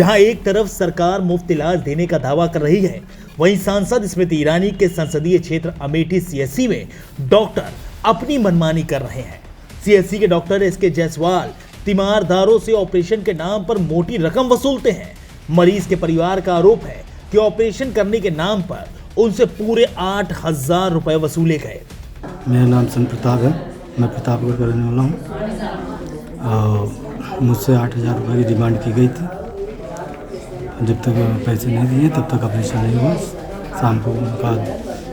जहां एक तरफ सरकार मुफ्त इलाज देने का दावा कर रही है, वहीं सांसद स्मृति ईरानी के संसदीय क्षेत्र अमेठी सीएससी में डॉक्टर अपनी मनमानी कर रहे हैं। सीएससी के डॉक्टर एसके जायसवाल तीमारदारों से ऑपरेशन के नाम पर मोटी रकम वसूलते हैं। मरीज के परिवार का आरोप है कि ऑपरेशन करने के नाम पर उनसे पूरे 8,000 रुपए वसूले गए। मेरा नाम संत प्रताप है, मैं प्रतापगढ़ का रहने वाला हूँ। मुझसे 8,000 रुपये की डिमांड की गई थी। जब तक पैसे नहीं दिए तब तक ऑपरेशन नहीं हुआ। शाम को उनका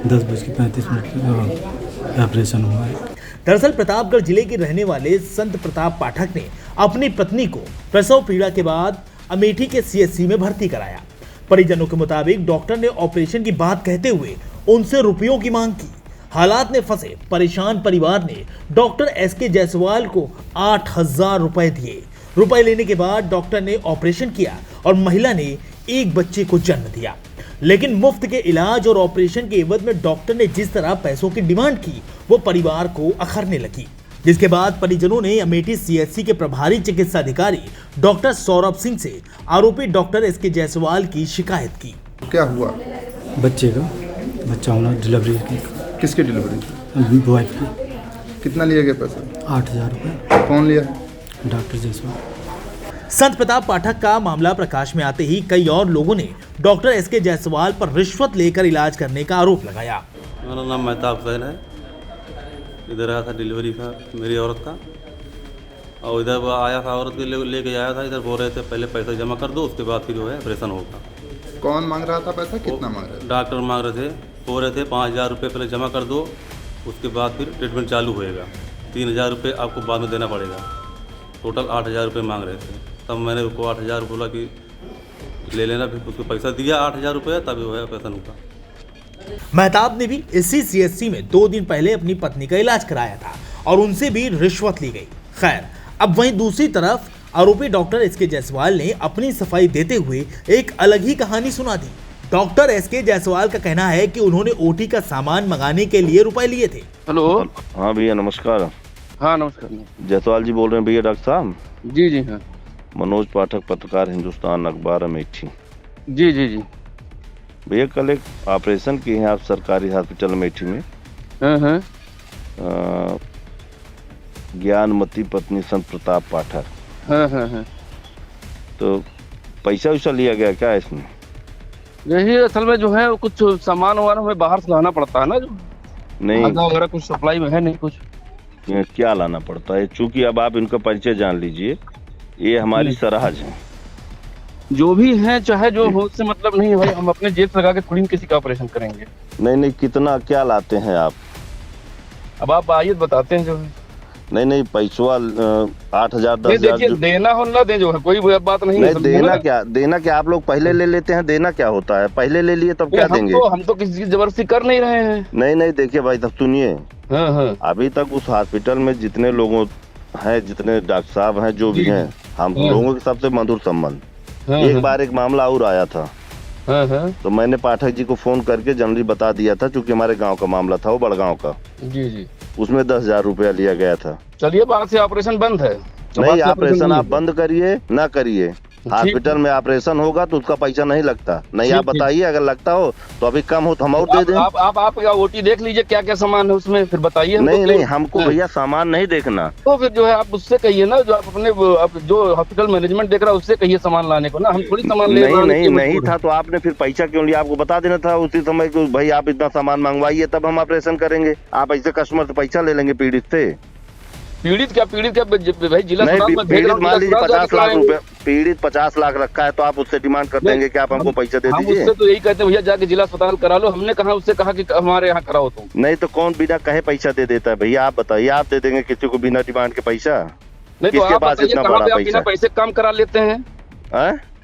10:35 पर ऑपरेशन हुआ है। दरअसल प्रतापगढ़ जिले के रहने वाले संत प्रताप पाठक ने अपनी पत्नी को प्रसव पीड़ा के बाद अमेठी के सीएससी में भर्ती कराया। परिजनों के मुताबिक डॉक्टर ने ऑपरेशन की बात कहते हुए उनसे रुपयों की मांग की। हालात में फंसे परेशान परिवार ने डॉक्टर एसके जायसवाल को 8,000 रुपए दिए। रुपए लेने के बाद डॉक्टर ने ऑपरेशन किया और महिला ने एक बच्चे को जन्म दिया। लेकिन मुफ्त के इलाज और ऑपरेशन के एवज में डॉक्टर ने जिस तरह पैसों की डिमांड की, वो परिवार को अखरने लगी। जिसके बाद परिजनों ने अमेठी सीएससी के प्रभारी चिकित्सा अधिकारी डॉक्टर सौरभ सिंह से आरोपी डॉक्टर एसके जायसवाल की शिकायत की। क्या हुआ? बच्चा होना, डिलीवरी की। किसकी डिलीवरी? वाइफ की। कितना लिया गया पैसा? 8,000 रुपये। कौन लिया? डॉक्टर जायसवाल। संत प्रताप पाठक का मामला प्रकाश में आते ही कई और लोगों ने डॉक्टर एसके जायसवाल पर रिश्वत लेकर इलाज करने का आरोप लगाया। मेरा नाम मेहताब हुसैन है। इधर आया था डिलीवरी का मेरी औरत का, और इधर आया था औरत के लेके आया था। इधर बोल रहे थे पहले पैसा जमा कर दो, उसके बाद फिर जो है ऑपरेशन होगा। कौन मांग रहा था पैसा? कितना मांग रहे थे? डॉक्टर मांग रहे थे, बोल रहे थे 5,000 रुपये पहले जमा कर दो, उसके बाद फिर ट्रीटमेंट चालू होएगा। 3,000 रुपये आपको बाद में देना पड़ेगा। टोटल 8,000 रुपये मांग रहे थे। तब मैंने उसको 8,000 बोला कि ले लेना, फिर उसको पैसा दिया 8,000 रुपये, तब जो है ऑपरेशन हुआ। मेहताब ने भी इसी सीएससी में 2 दिन पहले अपनी पत्नी का इलाज कराया था और उनसे भी रिश्वत ली गई। खैर, अब वहीं दूसरी तरफ आरोपी डॉक्टर एसके जायसवाल ने अपनी सफाई देते हुए एक अलग ही कहानी सुना दी। डॉक्टर एसके जायसवाल का कहना है कि उन्होंने ओटी का सामान मंगाने के लिए रुपए लिए थे। हेलो। हाँ भैया नमस्कार। हाँ नमस्कार। जायसवाल जी बोल रहे हैं भैया? डॉक्टर साहब जी जी। हाँ मनोज पाठक, पत्रकार, हिंदुस्तान अखबार अमेठी। जी जी जी। भैया कल एक ऑपरेशन किए हैं आप सरकारी हॉस्पिटल अमेठी में। हाँ। ज्ञानमती पत्नी संत प्रताप पाठक। हाँ। तो पैसा वैसा लिया गया क्या इसमें? यही असल में जो है कुछ सामान वामान हमें बाहर से लाना पड़ता है ना, जो नहीं वगैरह कुछ सप्लाई में है नहीं कुछ। क्या लाना पड़ता है? चूंकि अब आप इनका परिचय जान लीजिए, ये हमारी सराहज है। जो भी है चाहे जो हो, उससे मतलब नहीं है भाई। हम अपने जेब से लगा के थोड़ी किसी का ऑपरेशन करेंगे। नहीं कितना क्या लाते हैं आप? अब आप आइए बताते हैं जो है। नहीं पैसवा 8,000 10,000 देना हो ना दे, जो है कोई बात नहीं है। देना क्या आप लोग पहले ले लेते हैं? देना क्या होता है? पहले ले लिए तब क्या देंगे? हम तो किसी की जबरदस्ती कर नहीं रहे हैं। नहीं देखिए भाई, तब सुनिए। हाँ। अभी तक उस हॉस्पिटल में जितने लोगों हैं, जितने डॉक्टर साहब हैं, जो भी हैं, हम लोगों के सबसे मधुर संबंध। एक बार एक मामला और आया था। तो मैंने पाठक जी को फोन करके जनरली बता दिया था, क्योंकि हमारे गांव का मामला था, वो बड़गांव का। जी। उसमें 10,000 रुपया लिया गया था। चलिए बात से ऑपरेशन बंद है। नहीं, ऑपरेशन आप बंद करिए ना करिए, हॉस्पिटल में ऑपरेशन होगा तो उसका पैसा नहीं लगता। नहीं आप बताइए, अगर लगता हो तो अभी कम हो तो हम और दे दें। आप ओटी देख लीजिए क्या क्या सामान है उसमें, फिर बताइए। नहीं हमको भैया सामान नहीं देखना। तो फिर जो है आप उससे कहिए ना, जो आप अपने जो हॉस्पिटल मैनेजमेंट देख रहा है उससे कहिए सामान लाने को ना। हम थोड़ी सामान नहीं था तो आपने फिर पैसा क्यों लिया? आपको बता देना था उसी समय कि भाई आप इतना सामान मंगवाइए तब हम ऑपरेशन करेंगे। आप ऐसे कस्टमर से पैसा ले लेंगे पीड़ित से? पीड़ित क्या भाई, जिला पीड़ित मान लीजिए 50 लाख रुपए, पीड़ित 50 लाख रखा है, तो आप उससे डिमांड कर देंगे कि आप हमको पैसा दे दीजिए? उससे तो यही कहते हैं भैया जाके जिला अस्पताल करा लो। हमने कहा उससे कहा कि हमारे यहाँ कराओ। तो नहीं तो कौन बिना कहे पैसा दे देता है भैया? आप बताइए, आप दे देंगे किसी को बिना डिमांड के पैसा? नहीं तो आप बताइए कहाँ पे आप बिना पैसे काम करा लेते हैं?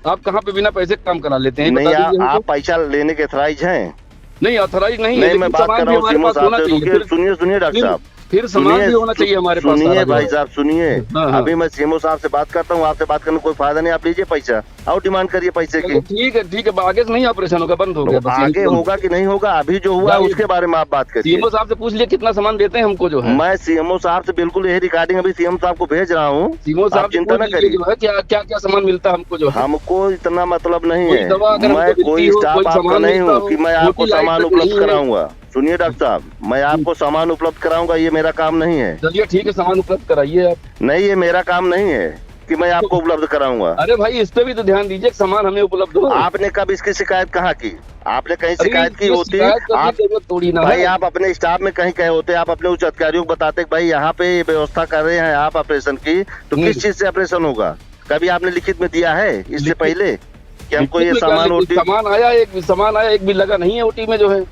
आप कहाँ पे बिना पैसे काम करा लेते हैं? नहीं आप पैसा लेने के अथराइज हैं? नहीं अथराइज नहीं। मैं बात कर रहा हूँ। सुनिए डॉक्टर साहब, फिर सामान भी होना चाहिए हमारे पास। सुनिए भाई साहब, सुनिए। अभी मैं सीएमओ साहब से बात करता हूँ, आपसे बात करने कोई फायदा नहीं। आप लीजिए पैसा। और डिमांड करिए पैसे की। ठीक है, आगे से नहीं ऑपरेशन होगा, बंद हो गया। तो आगे होगा कि नहीं होगा, अभी जो हुआ उसके बारे में आप बात करिए। सीएमओ साहब से पूछ लिए कितना सामान देते हैं हमको जो है। मैं सीएमओ साहब से बिल्कुल यही रिकॉर्डिंग अभी सीएम साहब को भेज रहा हूँ। सीएमओ साहब चिंता न करिए, जो है क्या सामान मिलता है हमको जो है। हमको इतना मतलब नहीं है, मैं कोई स्टाफ आपका नहीं हूँ कि मैं आपको सामान उपलब्ध कराऊंगा। सुनिए डॉक्टर साहब, मैं आपको सामान उपलब्ध कराऊंगा, ये मेरा काम नहीं है। चलिए ठीक है, सामान उपलब्ध कराइए आप। नहीं, ये मेरा काम नहीं है कि मैं आपको उपलब्ध कराऊंगा। अरे भाई, इस पे भी तो ध्यान दीजिए, सामान हमें उपलब्ध हो। आपने कब इसकी शिकायत कहाँ की? आपने कहीं शिकायत की होती? आप थोड़ी ना भाई, आप अपने स्टाफ में कहीं कहे होते, आप अपने उच्च अधिकारियों को बताते भाई यहाँ पे ये व्यवस्था कर रहे हैं आप ऑपरेशन की, तो किस चीज से ऑपरेशन होगा? कभी आपने लिखित में दिया है इससे पहले कि हमको ये सामान आया, एक भी लगा नहीं है ओटी में जो है।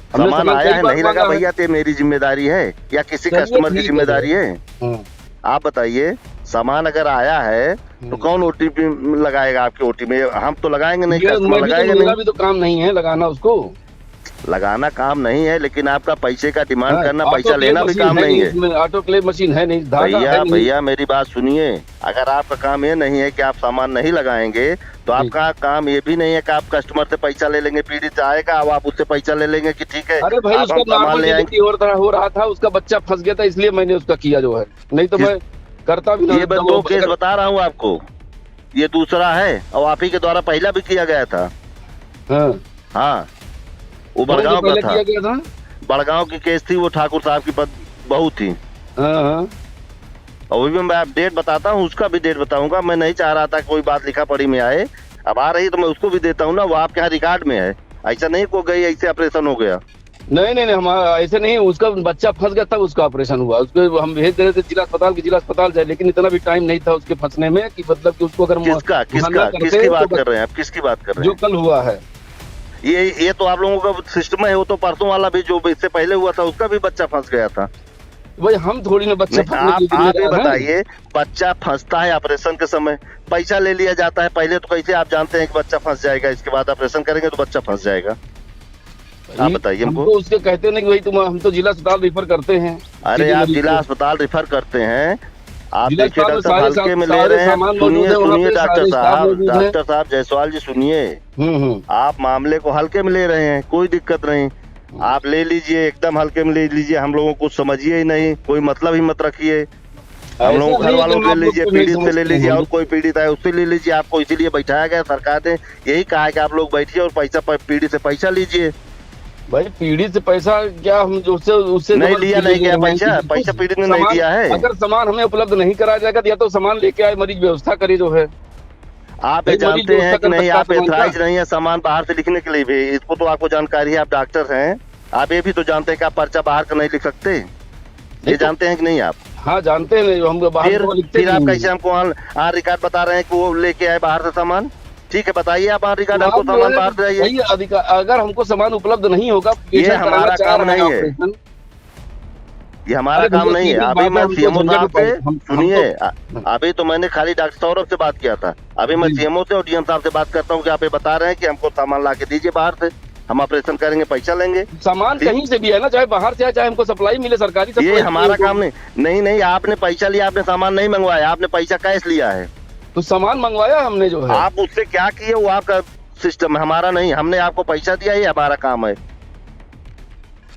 सामान आया है नहीं लगा भैया, तो मेरी जिम्मेदारी है या किसी कस्टमर की जिम्मेदारी है? आप बताइए, सामान अगर आया है तो कौन ओटीपी लगाएगा आपके ओटी में? हम तो लगाएंगे नहीं, कस्टमर लगाएगा नहीं। मेरा भी तो काम नहीं है लगाना, उसको लगाना काम नहीं है, लेकिन आपका पैसे का डिमांड करना, पैसा लेना भी काम नहीं है। ऑटो क्लेम मशीन है नहीं। भैया मेरी बात सुनिए, अगर आपका काम ये नहीं है कि आप सामान नहीं लगाएंगे, तो आपका काम ये भी नहीं है कि आप कस्टमर से पैसा ले लेंगे, पीड़ित आएगा अब आप उससे पैसा ले लेंगे कि ठीक है। अरे भाई, उसका सामान ले आएंगे हो रहा था, उसका बच्चा फंस गया था, इसलिए मैंने उसका किया जो है, नहीं तो मैं करता भी नहीं। ये दो केस बता रहा हूँ आपको, ये दूसरा है और आप ही के द्वारा पहला भी किया गया था। हाँ, वो बड़गांव का था, बड़गांव की केस थी, वो ठाकुर साहब की बहू थी। और भी मैं डेट बताता हूँ, उसका भी डेट बताऊंगा। मैं नहीं चाह रहा था कोई बात लिखा पढ़ी में आए, अब आ रही तो मैं उसको भी देता हूँ ना, वो आपके यहाँ रिकॉर्ड में है। ऐसा नहीं को गई ऐसे ऑपरेशन हो गया। नहीं, हमारा ऐसे नहीं, उसका बच्चा फंस गया तब उसका ऑपरेशन हुआ। उसको हम भेज दे रहे थे जिला अस्पताल जाए, लेकिन इतना भी टाइम नहीं था उसके फंसने में कि मतलब कि उसको अगर किसकी बात कर रहे हैं आप? किसकी बात कर रहे हैं? जो कल हुआ है ये तो आप लोगों का सिस्टम है। वो तो परसों वाला भी जो इससे पहले हुआ था, उसका भी बच्चा फंस गया था। भाई, हम थोड़ी ना बच्चा आप ये बताइए, बच्चा फंसता है ऑपरेशन के समय, पैसा ले लिया जाता है पहले, तो कैसे आप जानते हैं कि बच्चा फंस जाएगा, इसके बाद ऑपरेशन करेंगे तो बच्चा फंस जाएगा? आप बताइए हमको। उसके कहते नहीं कि भाई हम तो जिला अस्पताल रिफर करते हैं। अरे आप जिला अस्पताल रिफर करते हैं, आप देखिए डॉक्टर साहब हल्के में ले रहे हैं। सुनिए डॉक्टर साहब जायसवाल जी, सुनिए, आप मामले को हल्के में ले रहे हैं, कोई दिक्कत नहीं, आप ले लीजिए, एकदम हल्के में ले लीजिए। हम लोगों को समझिए ही नहीं, कोई मतलब ही मत रखिए। हम लोग घर वालों से ले लीजिए, पीड़ित से ले लीजिए, और कोई पीड़ित है उससे ले लीजिए। आपको इसीलिए बैठाया गया, सरकार ने यही कहा है कि आप लोग बैठिए और पैसा पीड़ित से पैसा लीजिए। भाई, पीड़ित से पैसा क्या हम उससे नहीं लिया, नहीं गया पैसा पीड़ित ने नहीं दिया है। अगर सामान हमें उपलब्ध नहीं कराया जाएगा या तो सामान लेके आए, मरीज व्यवस्था करे जो है। आप ये जानते हैं कि नहीं, आप एथराइज नहीं है सामान बाहर से लिखने के लिए भी, इसको तो आपको जानकारी है, आप डॉक्टर हैं, आप ये भी तो जानते हैं कि आप पर्चा बाहर का नहीं लिख सकते, ये जानते हैं कि नहीं आप? हाँ, जानते हैं, हम बाहर फिर आप कैसे हमको रिकॉर्ड बता रहे हैं कि वो लेके आए बाहर से सामान? ठीक है, बताइए आप रिकॉर्ड हमको सामान बाहर से आइए। अगर हमको सामान उपलब्ध नहीं होगा, ये हमारा काम नहीं है, ये हमारा काम नहीं है। अभी मैं सीएमओ साहब से, सुनिए, अभी तो मैंने खाली डॉक्टर सौरभ से बात किया था, अभी मैं सीएमओ से और डीएम साहब से बात करता हूँ कि आप ये बता रहे हैं कि हमको सामान ला के दीजिए बाहर से, हम ऑपरेशन करेंगे, पैसा लेंगे। सामान कहीं से भी है ना, चाहे बाहर से चाहे हमको सप्लाई मिले, सरकारी सप्लाई। ये हमारा काम नहीं, आपने पैसा लिया, आपने सामान नहीं मंगवाया, आपने पैसा कैश लिया है, तो सामान मंगवाया हमने जो है। आप उससे क्या किए वो आपका सिस्टम है, हमारा नहीं। हमने आपको पैसा दिया, ये हमारा काम है,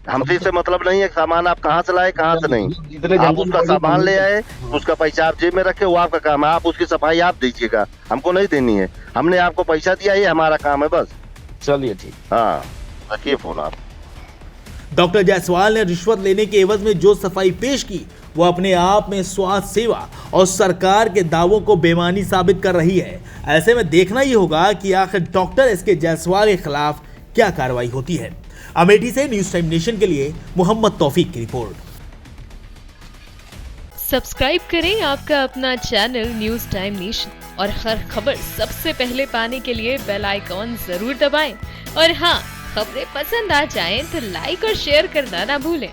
हमसे इससे मतलब नहीं है सामान आप कहाँ से लाए कहाँ से नहीं। आप उसका सामान ले आए, उसका पैसा आप जेब में रखे, वो आपका काम है, आप उसकी सफाई आप दीजिएगा, हमको नहीं देनी है। हमने आपको पैसा दिया, ये हमारा काम है बस। चलिए ठीक, हाँ, रखिए फोन आप। डॉक्टर जायसवाल ने रिश्वत लेने के एवज में जो सफाई पेश की, वो अपने आप में स्वास्थ्य सेवा और सरकार के दावों को बेमानी साबित कर रही है। ऐसे में देखना ही होगा कि आखिर डॉक्टर एसके जायसवाल के खिलाफ क्या कार्रवाई होती है। अमेठी से न्यूज़ टाइम नेशन के लिए मोहम्मद तौफीक की रिपोर्ट। सब्सक्राइब करें आपका अपना चैनल न्यूज़ टाइम नेशन और हर खबर सबसे पहले पाने के लिए बेल आइकॉन जरूर दबाएं। और हाँ, खबरें पसंद आ जाएं तो लाइक और शेयर करना ना भूलें।